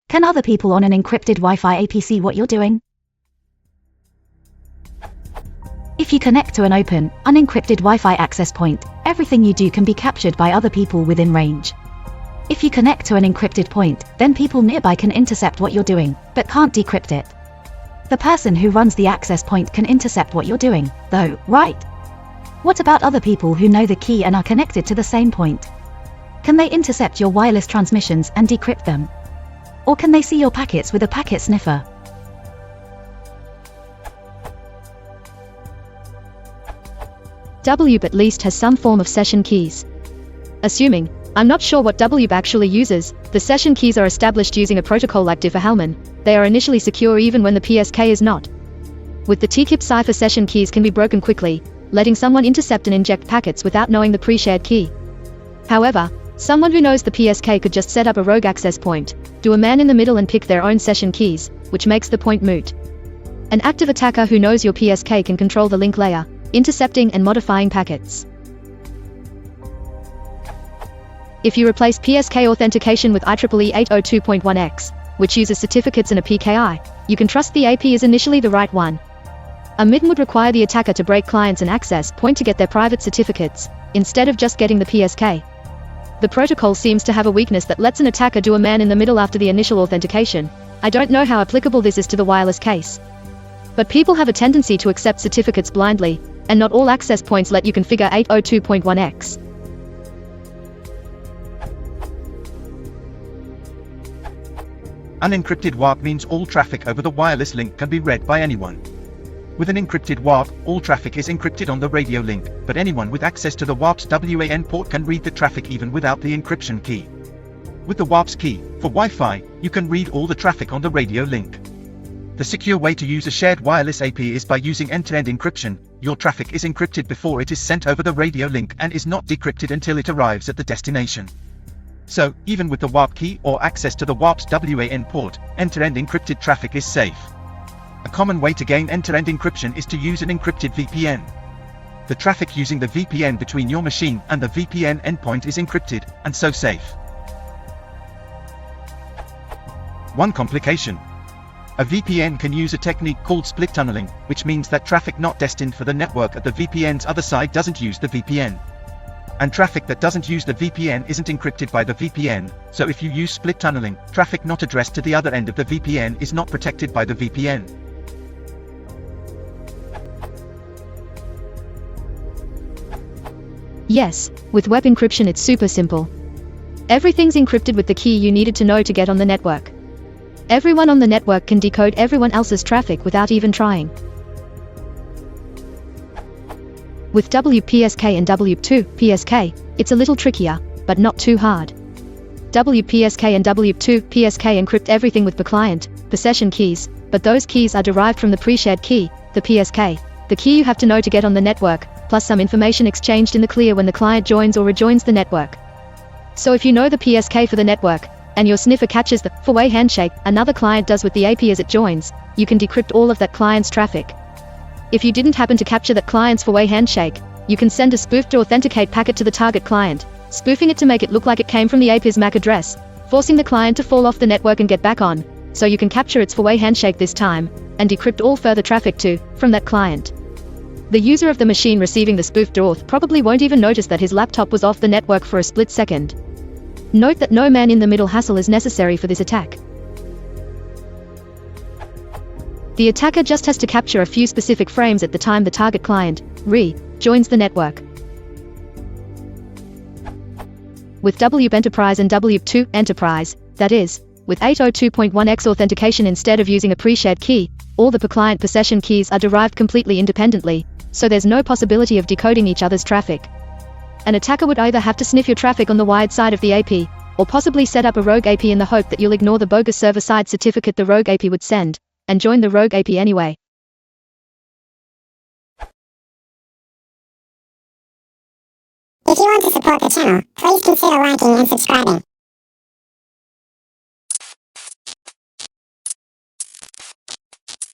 Can other people on an encrypted Wi-Fi AP see what you're doing? If you connect to an open, unencrypted Wi-Fi access point, everything you do can be captured by other people within range. If you connect to an encrypted point, then people nearby can intercept what you're doing, but can't decrypt it. The person who runs the access point can intercept what you're doing, though, right? What about other people who know the key and are connected to the same point? Can they intercept your wireless transmissions and decrypt them? Or can they see your packets with a packet sniffer? WB at least has some form of session keys. Assuming, I'm not sure what WB actually uses, the session keys are established using a protocol like Diffie-Hellman. They are initially secure even when the PSK is not. With the TKIP cipher, session keys can be broken quickly, letting someone intercept and inject packets without knowing the pre-shared key. However, someone who knows the PSK could just set up a rogue access point, do a man in the middle and pick their own session keys, which makes the point moot. An active attacker who knows your PSK can control the link layer, intercepting and modifying packets. If you replace PSK authentication with IEEE 802.1x, which uses certificates and a PKI, you can trust the AP is initially the right one. A MIDN would require the attacker to break clients and access point to get their private certificates, instead of just getting the PSK. The protocol seems to have a weakness that lets an attacker do a man in the middle after the initial authentication. I don't know how applicable this is to the wireless case. But people have a tendency to accept certificates blindly, and not all access points let you configure 802.1x. Unencrypted WARP means all traffic over the wireless link can be read by anyone. With an encrypted WARP, all traffic is encrypted on the radio link, but anyone with access to the WARP's WAN port can read the traffic even without the encryption key. With the WARP's key, for Wi-Fi, you can read all the traffic on the radio link. The secure way to use a shared wireless AP is by using end-to-end encryption. Your traffic is encrypted before it is sent over the radio link and is not decrypted until it arrives at the destination. So, even with the WARP key or access to the WARP's WAN port, end-to-end encrypted traffic is safe. A common way to gain end-to-end encryption is to use an encrypted VPN. The traffic using the VPN between your machine and the VPN endpoint is encrypted, and so safe. One complication. A VPN can use a technique called split tunneling, which means that traffic not destined for the network at the VPN's other side doesn't use the VPN. And traffic that doesn't use the VPN isn't encrypted by the VPN, so if you use split tunneling, traffic not addressed to the other end of the VPN is not protected by the VPN. Yes, with web encryption it's super simple. Everything's encrypted with the key you needed to know to get on the network. Everyone on the network can decode everyone else's traffic without even trying. With WPSK and W2PSK, it's a little trickier, but not too hard. WPSK and W2PSK encrypt everything with per client, per session keys, but those keys are derived from the pre-shared key, the PSK, the key you have to know to get on the network, plus some information exchanged in the clear when the client joins or rejoins the network. So if you know the PSK for the network, and your sniffer catches the four-way handshake another client does with the AP as it joins, you can decrypt all of that client's traffic. If you didn't happen to capture that client's four-way handshake, you can send a spoofed to authenticate packet to the target client, spoofing it to make it look like it came from the AP's MAC address, forcing the client to fall off the network and get back on, so you can capture its four-way handshake this time, and decrypt all further traffic from that client. The user of the machine receiving the spoofed auth probably won't even notice that his laptop was off the network for a split second. Note that no man-in-the-middle hassle is necessary for this attack. The attacker just has to capture a few specific frames at the time the target client joins the network. With WP Enterprise and W2 Enterprise, that is, with 802.1x authentication instead of using a pre-shared key, all the per-client per session keys are derived completely independently, so there's no possibility of decoding each other's traffic. An attacker would either have to sniff your traffic on the wired side of the AP, or possibly set up a rogue AP in the hope that you'll ignore the bogus server-side certificate the rogue AP would send, and join the rogue AP anyway. If you want to support the channel, please consider liking and subscribing.